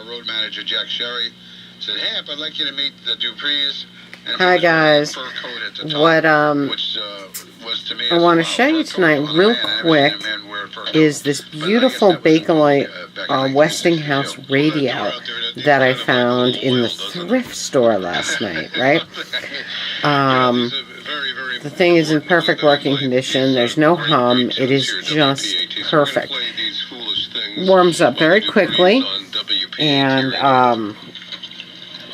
road manager Jack Sherry said, "Hey, I'd like you to meet the Duprees." Hi guys. What I want to show you tonight real quick is this beautiful Bakelite Westinghouse radio that I found in the thrift store last night, right? The thing is in perfect working condition. There's no hum. It is just perfect. Warms up very quickly and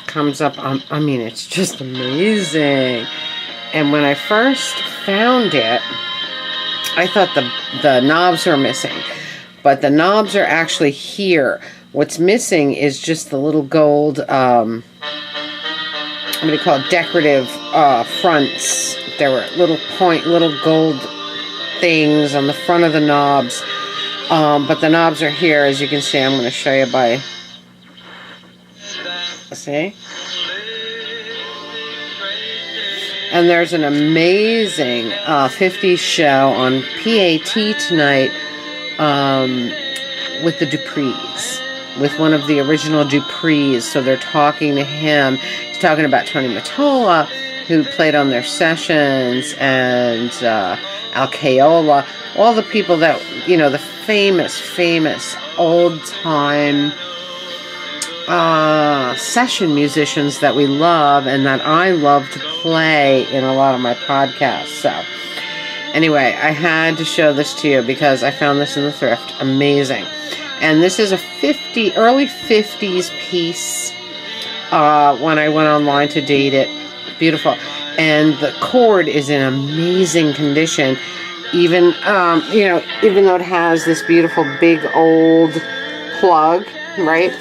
comes up, I mean, it's just amazing. And when I first found it, I thought the knobs were missing, but the knobs are actually here. What's missing is just the little gold, what do you call it, decorative fronts. There were little gold things on the front of the knobs, but the knobs are here, as you can see. I'm going to show you by, see? And there's an amazing 50's show on PAT tonight with the Duprees, with one of the original Duprees. So they're talking to him. He's talking about Tony Mottola, who played on their sessions, and Al Caiola, all the people that, you know, the famous old-time session musicians that we love and that I love to play in a lot of my podcasts. So anyway, I had to show this to you because I found this in the thrift. Amazing. And this is a early 50's piece when I went online to date it. Beautiful. And the cord is in amazing condition, even you know, even though it has this beautiful big old plug, right?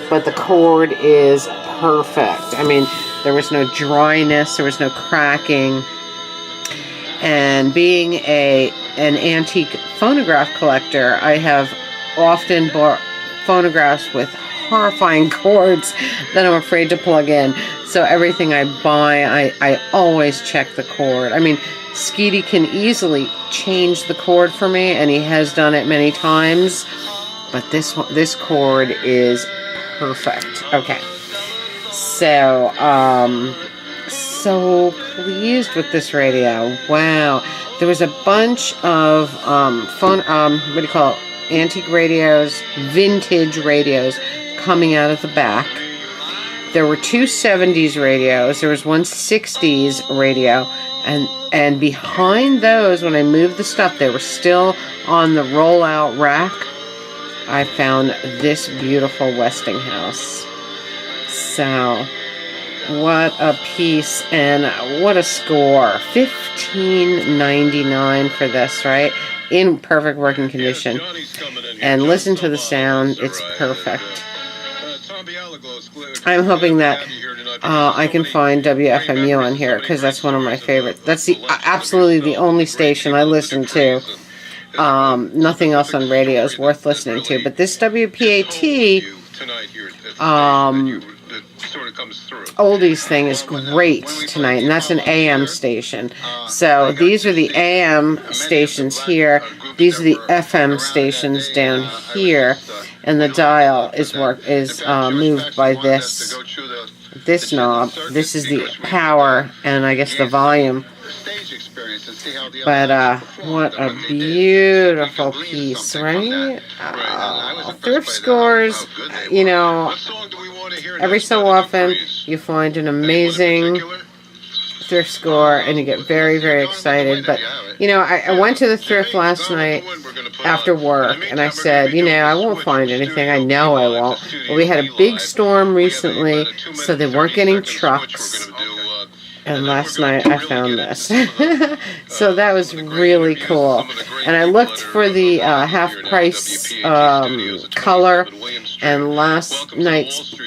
But the cord is perfect. I mean, there was no dryness, there was no cracking. And being an antique phonograph collector, I have often bought phonographs with horrifying cords that I'm afraid to plug in. So everything I buy, I always check the cord. I mean, Skeety can easily change the cord for me, and he has done it many times. But this cord is perfect. Okay. So, so pleased with this radio. Wow. There was a bunch of what do you call it? Antique radios, vintage radios coming out of the back. There were two 70's radios. There was one 60's radio, and behind those, when I moved the stuff, they were still on the rollout rack. I found this beautiful Westinghouse. So, what a piece and what a score. $15.99 for this, right? In perfect working condition. And listen to the sound. It's perfect. I'm hoping that I can find WFMU on here, because that's one of my favorites. That's absolutely the only station I listen to. Nothing else on radio is worth listening to. But this WPAT oldies thing is great tonight, and that's an AM station. So these are the AM stations here. These are the FM stations down here, and the dial is moved by this knob. This is the power, and I guess the volume. But what a beautiful piece, right? Thrift stores, you know, every so often you find an amazing thrift store and you get very, very excited. But, you know, I went to the thrift last night after work, and I said, you know, I won't find anything. I know I won't. But we had a big storm recently, so they weren't getting trucks. And last night I found this. So that was really cool. And I looked for the half-price color, and last night's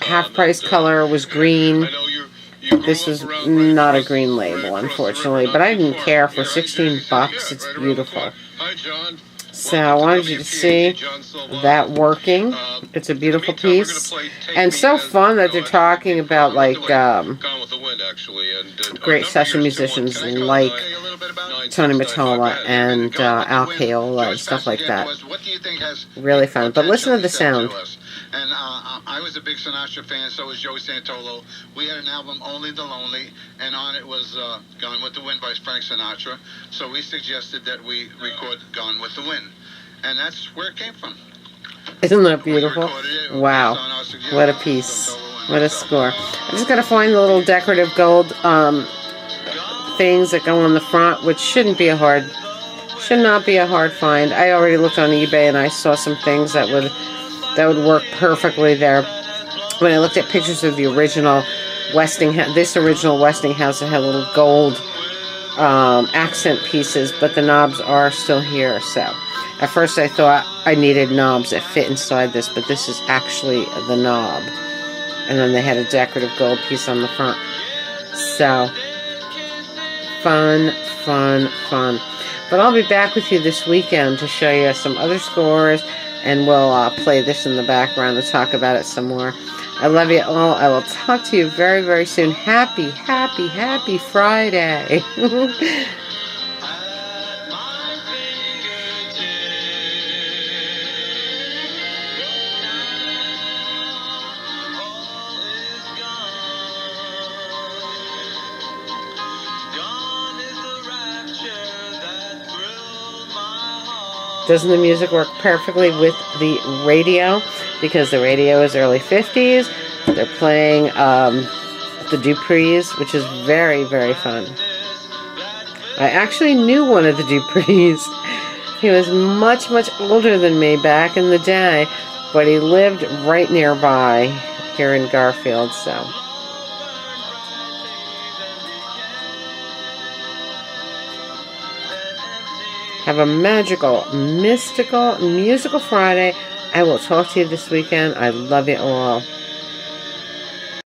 half-price color was green. This was not a green label, unfortunately, but I didn't care. For 16 bucks, it's beautiful. So I wanted you to see that working. It's a beautiful piece. And so fun that they're talking about, like, great session musicians like Tony Mottola and Al Caiola and stuff like that. Really fun. But listen to the sound. And I was a big Sinatra fan, so was Joe Santolo. We had an album, Only the Lonely, and on it was Gone with the Wind by Frank Sinatra. So we suggested that we record Gone with the Wind. And that's where it came from. Isn't that beautiful? Wow. What a piece. What a score. I just got to find the little decorative gold things that go on the front, which should not be a hard find. I already looked on eBay and I saw some things that would work perfectly there. When I looked at pictures of the original Westinghouse, this original Westinghouse, it had little gold accent pieces, but the knobs are still here. So at first I thought I needed knobs that fit inside this, but this is actually the knob. And then they had a decorative gold piece on the front. So fun, fun, fun. But I'll be back with you this weekend to show you some other scores, and we'll play this in the background to talk about it some more. I love you all. I will talk to you very, very soon. Happy, happy, happy Friday. Doesn't the music work perfectly with the radio? Because the radio is early 50s. They're playing the Duprees, which is very, very fun. I actually knew one of the Duprees. He was much, much older than me back in the day, but he lived right nearby here in Garfield, so. Have a magical, mystical, musical Friday. I will talk to you this weekend. I love you all.